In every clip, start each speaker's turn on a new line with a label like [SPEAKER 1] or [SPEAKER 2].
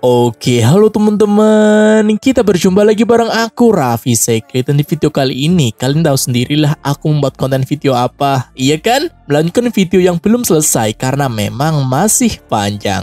[SPEAKER 1] Oke, halo teman-teman. Kita berjumpa lagi bareng aku, Raffi Sekri. Dan di video kali ini, kalian tahu sendirilah aku membuat konten video apa. Iya kan? Melanjutkan video yang belum selesai karena memang masih panjang.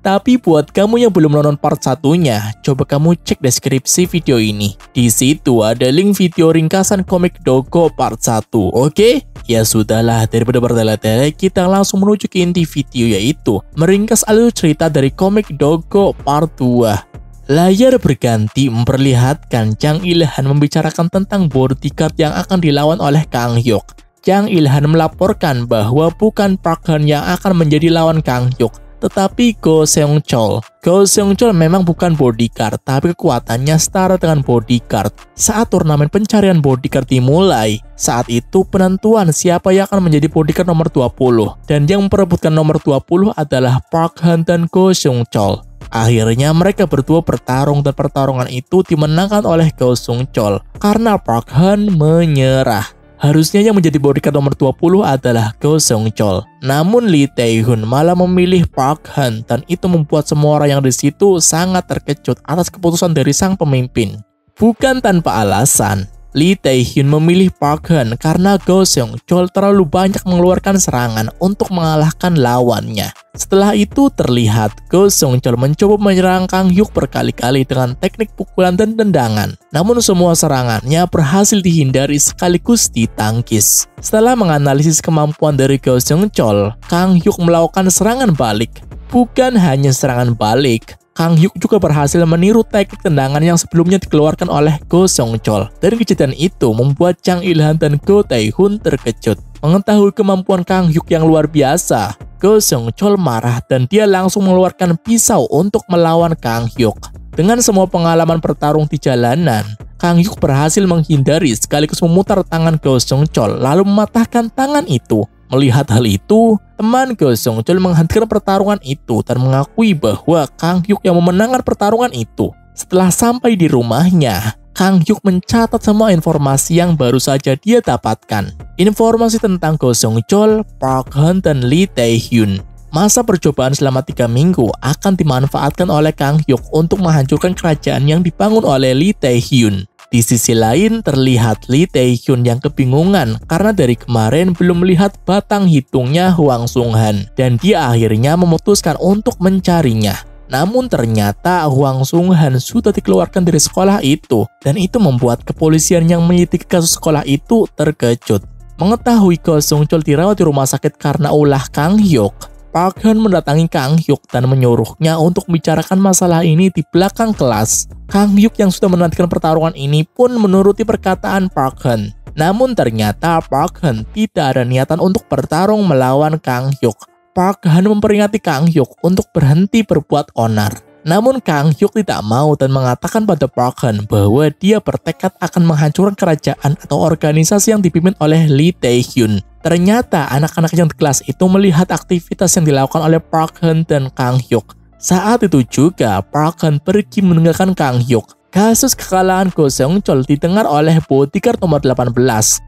[SPEAKER 1] Tapi buat kamu yang belum nonton part satunya, coba kamu cek deskripsi video ini. Di situ ada link video ringkasan komik Dogo part 1, oke? Ya sudahlah, daripada bertele-tele, kita langsung menuju ke inti video, yaitu meringkas alur cerita dari komik Dogo part 2. Layar berganti memperlihatkan Jang Ilhan membicarakan tentang bodyguard yang akan dilawan oleh Kang Hyuk. Jang Ilhan melaporkan bahwa bukan Park Han yang akan menjadi lawan Kang Hyuk, tetapi Go Seung Chol. Go Seung Chol memang bukan bodyguard, tapi kekuatannya setara dengan bodyguard. Saat turnamen pencarian bodyguard dimulai, saat itu penentuan siapa yang akan menjadi bodyguard nomor 20. Dan yang memperebutkan nomor 20 adalah Park Han dan Go Seung Chol. Akhirnya mereka berdua bertarung dan pertarungan itu dimenangkan oleh Go Seung Chol karena Park Han menyerah. Harusnya yang menjadi bodyguard nomor 20 adalah Go Seung Chol. Namun Lee Tae-hun malah memilih Park Han dan itu membuat semua orang yang di situ sangat terkejut atas keputusan dari sang pemimpin. Bukan tanpa alasan, Lee Tae-hun memilih Park Han karena Go Seung Chol terlalu banyak mengeluarkan serangan untuk mengalahkan lawannya. Setelah itu terlihat Go Seung Chol mencoba menyerang Kang Hyuk berkali-kali dengan teknik pukulan dan tendangan. Namun semua serangannya berhasil dihindari sekaligus ditangkis. Setelah menganalisis kemampuan dari Go Seung Chol, Kang Hyuk melakukan serangan balik. Bukan hanya serangan balik, Kang Hyuk juga berhasil meniru teknik tendangan yang sebelumnya dikeluarkan oleh Go Seung Chol. Dari kejadian itu membuat Jang Ilhan dan Go Tae-hun terkejut. Mengetahui kemampuan Kang Hyuk yang luar biasa, Go Seung Chol marah dan dia langsung mengeluarkan pisau untuk melawan Kang Hyuk. Dengan semua pengalaman bertarung di jalanan, Kang Hyuk berhasil menghindari sekaligus memutar tangan Go Seung Chol lalu mematahkan tangan itu. Melihat hal itu, teman Go Seung Chol menghentikan pertarungan itu dan mengakui bahwa Kang Hyuk yang memenangkan pertarungan itu. Setelah sampai di rumahnya, Kang Hyuk mencatat semua informasi yang baru saja dia dapatkan. Informasi tentang Go Seung Chol, Park Han, dan Lee Tae-hun. Masa percobaan selama 3 minggu akan dimanfaatkan oleh Kang Hyuk untuk menghancurkan kerajaan yang dibangun oleh Lee Tae-hun. Di sisi lain terlihat Lee Tae-hun yang kebingungan karena dari kemarin belum melihat batang hidungnya Hwang Sung-han dan dia akhirnya memutuskan untuk mencarinya. Namun ternyata Hwang Sung-han sudah dikeluarkan dari sekolah itu dan itu membuat kepolisian yang menyelidiki kasus sekolah itu terkejut. Mengetahui Go Seung Chol dirawat di rumah sakit karena ulah Kang Hyuk, Park Han mendatangi Kang Hyuk dan menyuruhnya untuk membicarakan masalah ini di belakang kelas. Kang Hyuk yang sudah menantikan pertarungan ini pun menuruti perkataan Park Han. Namun ternyata Park Han tidak ada niatan untuk bertarung melawan Kang Hyuk. Park Han memperingati Kang Hyuk untuk berhenti berbuat onar. Namun Kang Hyuk tidak mau dan mengatakan pada Park Han bahwa dia bertekad akan menghancurkan kerajaan atau organisasi yang dipimpin oleh Lee Tae-hun. Ternyata anak-anak yang di kelas itu melihat aktivitas yang dilakukan oleh Park Han dan Kang Hyuk. Saat itu juga Park Han pergi meninggalkan Kang Hyuk. Kasus kekalahan Go Seung Chol didengar oleh bodyguard nomor 18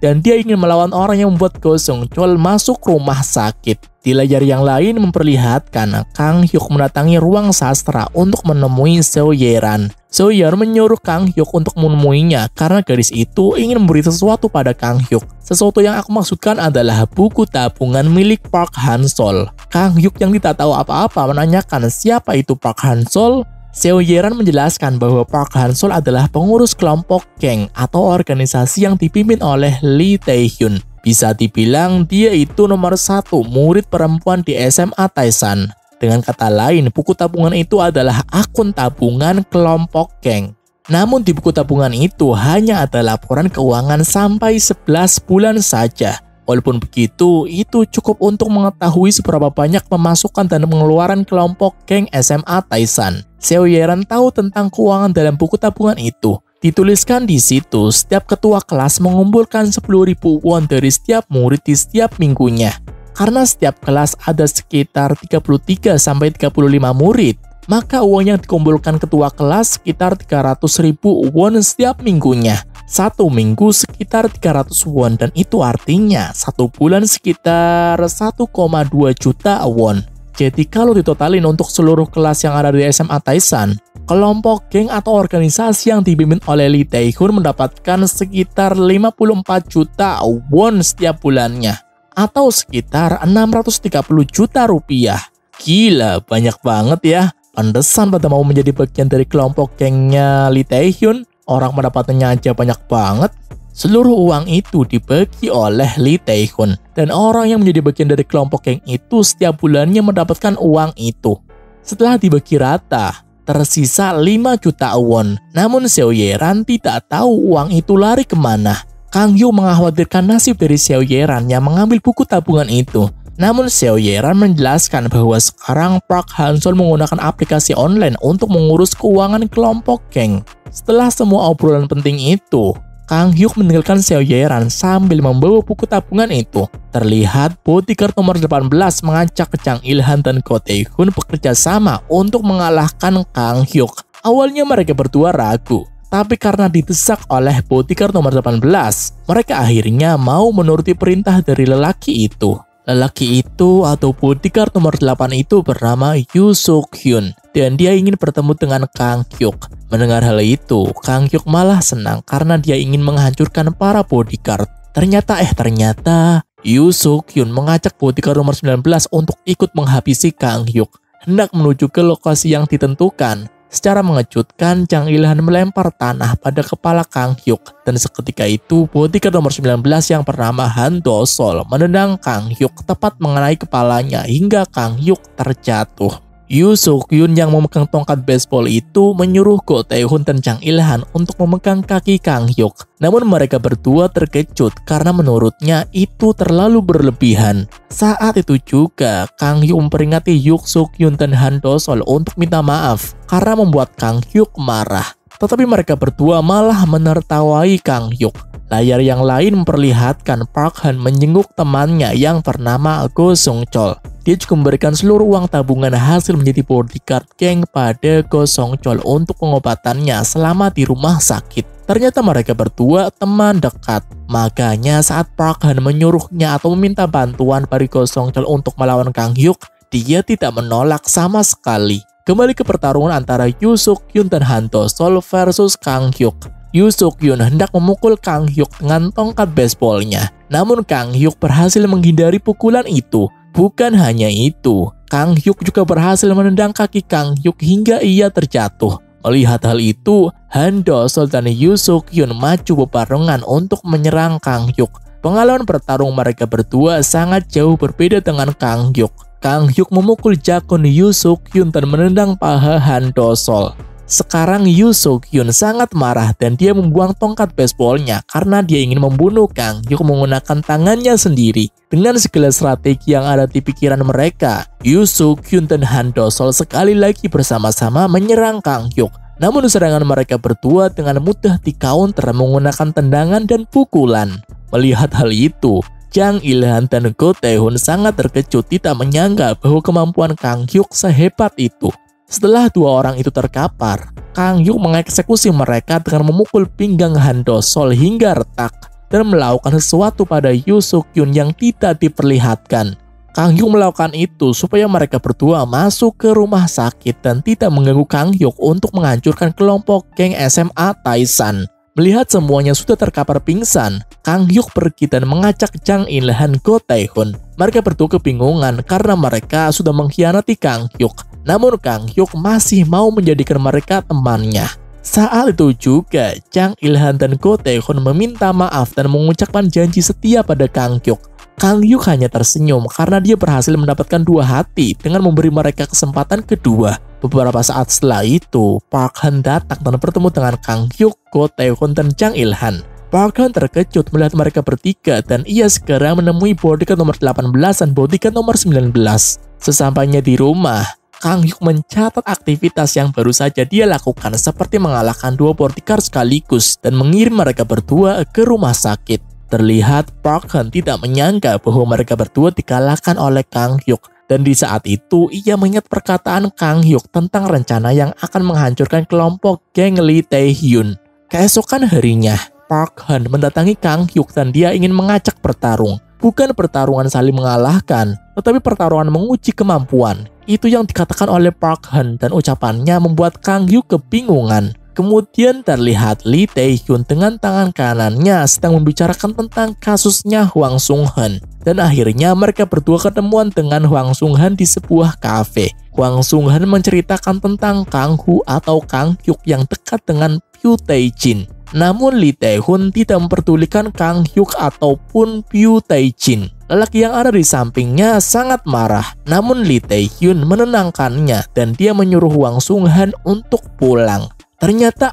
[SPEAKER 1] dan dia ingin melawan orang yang membuat Go Seung Chol masuk rumah sakit. Di layar yang lain memperlihatkan Kang Hyuk mendatangi ruang sastra untuk menemui Seo Yeran. Seo Yeran menyuruh Kang Hyuk untuk menemuinya karena gadis itu ingin memberi sesuatu pada Kang Hyuk. Sesuatu yang aku maksudkan adalah buku tabungan milik Park Han Sol. Kang Hyuk yang tidak tahu apa-apa menanyakan siapa itu Park Han Sol. Seo Yeran menjelaskan bahwa Park Han Sol adalah pengurus kelompok geng atau organisasi yang dipimpin oleh Lee Tae-hun. Bisa dibilang dia itu nomor 1 murid perempuan di SMA Taesan. Dengan kata lain, buku tabungan itu adalah akun tabungan kelompok geng. Namun di buku tabungan itu hanya ada laporan keuangan sampai 11 bulan saja. Walaupun begitu, itu cukup untuk mengetahui seberapa banyak pemasukan dan pengeluaran kelompok geng SMA Taesan. Seo Yeran tahu tentang keuangan dalam buku tabungan itu. Dituliskan di situ, setiap ketua kelas mengumpulkan 10.000 won dari setiap murid di setiap minggunya. Karena setiap kelas ada sekitar 33-35 murid, maka uang yang dikumpulkan ketua kelas sekitar 300.000 won setiap minggunya. Satu minggu sekitar 300 won dan itu artinya satu bulan sekitar 1,2 juta won. Jadi kalau ditotalin untuk seluruh kelas yang ada di SMA Taishan, kelompok geng atau organisasi yang dipimpin oleh Lee Tae-hun mendapatkan sekitar 54 juta won setiap bulannya, atau sekitar 630 juta rupiah. Gila, banyak banget ya. Pantesan pada mau menjadi bagian dari kelompok gengnya Lee Tae-hun. Orang pendapatannya aja banyak banget. Seluruh uang itu dibagi oleh Lee Tae-hun, dan orang yang menjadi bagian dari kelompok geng itu setiap bulannya mendapatkan uang itu. Setelah dibagi rata, tersisa 5 juta won. Namun Seo Ye-ran tidak tahu uang itu lari kemana. Kang Hyuk mengkhawatirkan nasib dari Seo Ye-ran yang mengambil buku tabungan itu. Namun Seo Ye-ran menjelaskan bahwa sekarang Park Han-sol menggunakan aplikasi online untuk mengurus keuangan kelompok geng. Setelah semua obrolan penting itu, Kang Hyuk meninggalkan Seo Ye-ran sambil membawa buku tabungan itu. Terlihat bodyguard nomor 18 mengajak Jang Il-han dan Ko Tae-hun bekerja sama untuk mengalahkan Kang Hyuk. Awalnya mereka berdua ragu, tapi karena didesak oleh bodyguard nomor 18, mereka akhirnya mau menuruti perintah dari lelaki itu. Lelaki itu atau bodyguard nomor 8 itu bernama Yoo Suk-hyun, dan dia ingin bertemu dengan Kang Hyuk. Mendengar hal itu, Kang Hyuk malah senang karena dia ingin menghancurkan para bodyguard. Ternyata Yoo Suk-hyun mengajak bodyguard nomor 19 untuk ikut menghabisi Kang Hyuk, hendak menuju ke lokasi yang ditentukan. Secara mengejutkan, Jang Il-han melempar tanah pada kepala Kang Hyuk, dan seketika itu bodyguard nomor 19 yang bernama Han Do-sol menendang Kang Hyuk tepat mengenai kepalanya hingga Kang Hyuk terjatuh. Yoo Suk-hyun yang memegang tongkat baseball itu menyuruh Ko Tae-hun dan Jang Il-han untuk memegang kaki Kang Hyuk. Namun mereka berdua terkejut karena menurutnya itu terlalu berlebihan. Saat itu juga Kang Hyuk memperingati Yoo Suk-hyun dan Han Do-sol untuk minta maaf karena membuat Kang Hyuk marah. Tetapi mereka berdua malah menertawai Kang Hyuk. Layar yang lain memperlihatkan Park Han menjenguk temannya yang bernama Go Sung-chol. Dia juga memberikan seluruh uang tabungan hasil menjadi bodyguard geng pada Go Sung-chol untuk pengobatannya selama di rumah sakit. Ternyata mereka berdua teman dekat. Makanya saat Park Han menyuruhnya atau meminta bantuan dari Go Sung-chol untuk melawan Kang Hyuk, dia tidak menolak sama sekali. Kembali ke pertarungan antara Yoo Suk-hyun dan Han Do-sol versus Kang Hyuk. Yoo Suk-hyun hendak memukul Kang Hyuk dengan tongkat baseballnya. Namun Kang Hyuk berhasil menghindari pukulan itu. Bukan hanya itu, Kang Hyuk juga berhasil menendang kaki Kang Hyuk hingga ia terjatuh. Melihat hal itu, Han Do-sol dan Yoo Suk-hyun maju bebarengan untuk menyerang Kang Hyuk. Pengalaman bertarung mereka berdua sangat jauh berbeda dengan Kang Hyuk. Kang Hyuk memukul jakun Yoo Suk-hyun dan menendang paha Han Do-sol. Sekarang Yoo Suk-hyun sangat marah dan dia membuang tongkat baseballnya karena dia ingin membunuh Kang Hyuk menggunakan tangannya sendiri. Dengan segala strategi yang ada di pikiran mereka, Yoo Suk-hyun dan Han Do-sol sekali lagi bersama-sama menyerang Kang Hyuk. Namun serangan mereka berdua dengan mudah di-counter menggunakan tendangan dan pukulan. Melihat hal itu, Jang Il-han dan Ko Tae-hun sangat terkejut tidak menyangka bahwa kemampuan Kang Hyuk sehebat itu. Setelah dua orang itu terkapar, Kang Hyuk mengeksekusi mereka dengan memukul pinggang Han Do-sol hingga retak dan melakukan sesuatu pada Yoo Suk-hyun yang tidak diperlihatkan. Kang Hyuk melakukan itu supaya mereka berdua masuk ke rumah sakit dan tidak mengganggu Kang Hyuk untuk menghancurkan kelompok geng SMA Taishan. Melihat semuanya sudah terkapar pingsan, Kang Hyuk pergi dan mengajak Jang Il-han Ko Tae-hun. Mereka berdua kebingungan karena mereka sudah mengkhianati Kang Hyuk. Namun Kang Hyuk masih mau menjadikan mereka temannya. Saat itu juga, Jang Il-han dan Ko Tae-hun meminta maaf dan mengucapkan janji setia pada Kang Hyuk. Kang Hyuk hanya tersenyum karena dia berhasil mendapatkan dua hati dengan memberi mereka kesempatan kedua. Beberapa saat setelah itu, Park Han datang dan bertemu dengan Kang Hyuk, Ko Tae-hun, dan Jang Il-han. Park Han terkejut melihat mereka bertiga dan ia segera menemui bodyguard nomor 18 dan bodyguard nomor 19. Sesampainya di rumah, Kang Hyuk mencatat aktivitas yang baru saja dia lakukan seperti mengalahkan dua bodyguard sekaligus dan mengirim mereka berdua ke rumah sakit. Terlihat Park Han tidak menyangka bahwa mereka berdua dikalahkan oleh Kang Hyuk. Dan di saat itu ia mengingat perkataan Kang Hyuk tentang rencana yang akan menghancurkan kelompok geng Lee Tae-hyun. Keesokan harinya, Park Han mendatangi Kang Hyuk dan dia ingin mengajak bertarung. Bukan pertarungan saling mengalahkan, tetapi pertarungan menguji kemampuan. Itu yang dikatakan oleh Park Han dan ucapannya membuat Kang Hyuk kebingungan. Kemudian terlihat Lee Tae-hyun dengan tangan kanannya sedang membicarakan tentang kasusnya Hwang Sung-han. Dan akhirnya mereka berdua ketemuan dengan Hwang Sung-han di sebuah kafe. Hwang Sung-han menceritakan tentang Kang Hu atau Kang Hyuk yang dekat dengan Pyu Tae-jin. Namun Lee Tae-hyun tidak memperdulikan Kang Hyuk ataupun Pyu Tae-jin. Lelaki yang ada di sampingnya sangat marah. Namun Lee Tae-hyun menenangkannya dan dia menyuruh Hwang Sung-han untuk pulang. Ternyata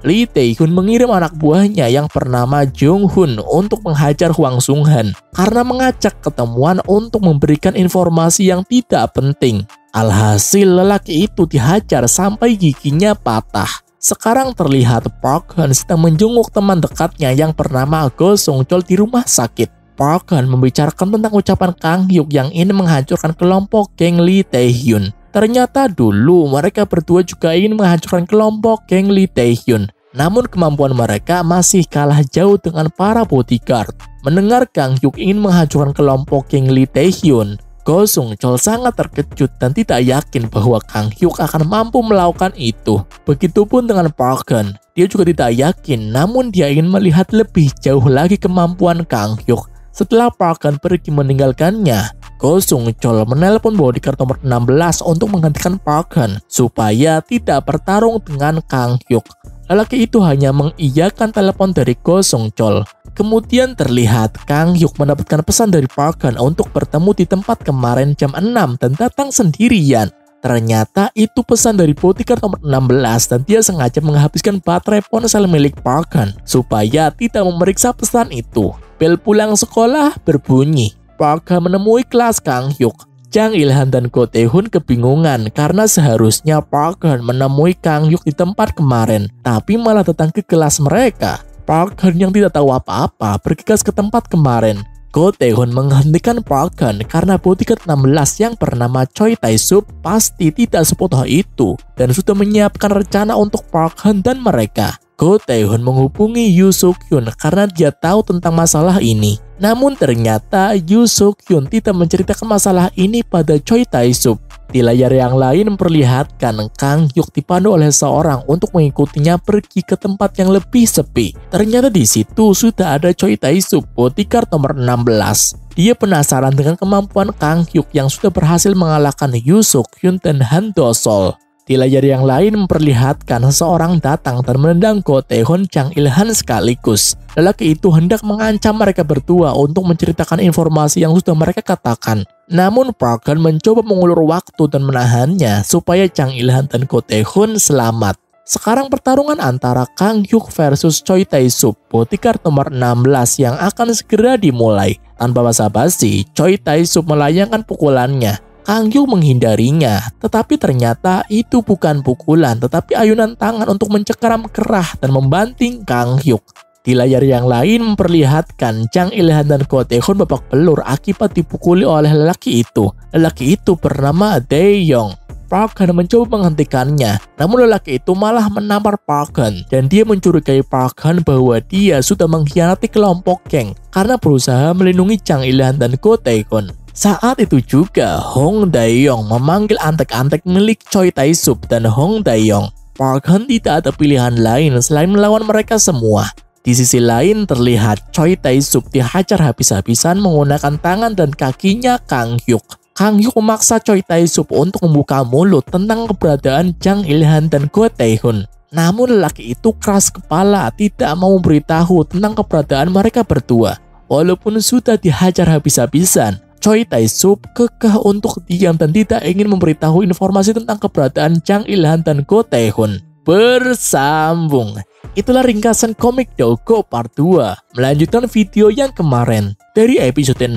[SPEAKER 1] Lee Tae-hyun mengirim anak buahnya yang bernama Jung Hun untuk menghajar Hwang Sung-han karena mengajak ketemuan untuk memberikan informasi yang tidak penting. Alhasil lelaki itu dihajar sampai giginya patah. Sekarang terlihat Park Han sedang menjenguk teman dekatnya yang bernama Go Sung Chol di rumah sakit. Park Han membicarakan tentang ucapan Kang Hyuk yang ingin menghancurkan kelompok geng Lee Tae-hyun. Ternyata dulu mereka berdua juga ingin menghancurkan kelompok geng Lee Tae-hyun. Namun kemampuan mereka masih kalah jauh dengan para bodyguard. Mendengar Kang Hyuk ingin menghancurkan kelompok geng Lee Tae-hyun, Go Sung Chol sangat terkejut dan tidak yakin bahwa Kang Hyuk akan mampu melakukan itu. Begitupun dengan Park Han, dia juga tidak yakin, namun dia ingin melihat lebih jauh lagi kemampuan Kang Hyuk. Setelah Park Han pergi meninggalkannya, Go Sung Chol menelpon bodyguard nomor 16 untuk menggantikan Park Han supaya tidak bertarung dengan Kang Hyuk. Lelaki itu hanya mengiyakan telepon dari Go Sung Chol. Kemudian terlihat Kang Hyuk mendapatkan pesan dari Park Han untuk bertemu di tempat kemarin jam 6 dan datang sendirian. Ternyata itu pesan dari bodyguard nomor 16 dan dia sengaja menghabiskan baterai ponsel milik Park Han supaya tidak memeriksa pesan itu. Bel pulang sekolah berbunyi. Park Han menemui kelas Kang Hyuk. Jang Il-han dan Go Tae-hun kebingungan karena seharusnya Park Han menemui Kang Hyuk di tempat kemarin, tapi malah datang ke kelas mereka. Park Han yang tidak tahu apa-apa bergegas ke tempat kemarin. Go Tae-hun menghentikan Park Han karena bodyguard 16 yang bernama Choi Tae-sup pasti tidak sebodoh itu dan sudah menyiapkan rencana untuk Park Han dan mereka. Go Tae-hun menghubungi Yoo Suk-hyun karena dia tahu tentang masalah ini. Namun ternyata Yoo Suk-hyun tidak menceritakan masalah ini pada Choi Tae-sup. Di layar yang lain memperlihatkan Kang Hyuk dipandu oleh seorang untuk mengikutinya pergi ke tempat yang lebih sepi. Ternyata di situ sudah ada Choi Tae-sup, bodyguard nomor 16. Dia penasaran dengan kemampuan Kang Hyuk yang sudah berhasil mengalahkan Yoo Suk-hyun dan Han Do-sol. Di layar yang lain memperlihatkan seseorang datang dan menendang Go Tae-hun Jang Il-han sekaligus. Lelaki itu hendak mengancam mereka berdua untuk menceritakan informasi yang sudah mereka katakan. Namun Park Han mencoba mengulur waktu dan menahannya supaya Jang Il-han dan Go Tae-hun selamat. Sekarang pertarungan antara Kang Hyuk versus Choi Tae-sup, bodyguard nomor 16 yang akan segera dimulai. Tanpa basa-basi, Choi Tae-sup melayangkan pukulannya. Kang Hyuk menghindarinya, tetapi ternyata itu bukan pukulan, tetapi ayunan tangan untuk mencekram kerah dan membanting Kang Hyuk. Di layar yang lain memperlihatkan Jang Il-han dan Go Tae-hun babak belur akibat dipukuli oleh lelaki itu. Lelaki itu bernama Dae Yong. Park Han mencoba menghentikannya, namun lelaki itu malah menampar Park Han dan dia mencurigai Park Han bahwa dia sudah mengkhianati kelompok geng karena berusaha melindungi Jang Il-han dan Go Tae-hun. Saat itu juga Hong Dae-yong memanggil antek-antek milik Choi Tae-sup dan Hong Dae-yong. Park Han tidak ada pilihan lain selain melawan mereka semua. Di sisi lain terlihat Choi Tae-sup dihajar habis-habisan menggunakan tangan dan kakinya Kang Hyuk. Kang Hyuk memaksa Choi Tae-sup untuk membuka mulut tentang keberadaan Jang Il-han dan Go Tae-hun. Namun lelaki itu keras kepala, tidak mau memberitahu tentang keberadaan mereka berdua. Walaupun sudah dihajar habis-habisan, Choi Tae-sup kekeh untuk diam dan tidak ingin memberitahu informasi tentang keberadaan Jang Il-han dan Go Tae-hun. Bersambung. Itulah ringkasan komik Dogo Part 2. Melanjutkan video yang kemarin. Dari episode 16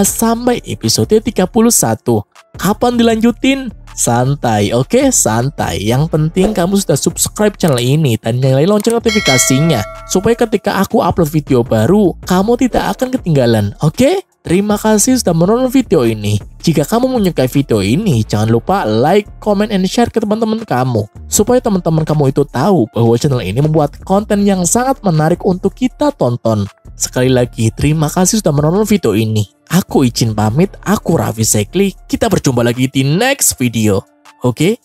[SPEAKER 1] sampai episode 31. Kapan dilanjutin? Santai, oke? Santai. Yang penting kamu sudah subscribe channel ini dan nyalain lonceng notifikasinya supaya ketika aku upload video baru, kamu tidak akan ketinggalan, oke? Terima kasih sudah menonton video ini. Jika kamu menyukai video ini, jangan lupa like, comment, and share ke teman-teman kamu. Supaya teman-teman kamu itu tahu bahwa channel ini membuat konten yang sangat menarik untuk kita tonton. Sekali lagi, terima kasih sudah menonton video ini. Aku izin pamit, aku Raffi Sekli. Kita berjumpa lagi di next video. Oke?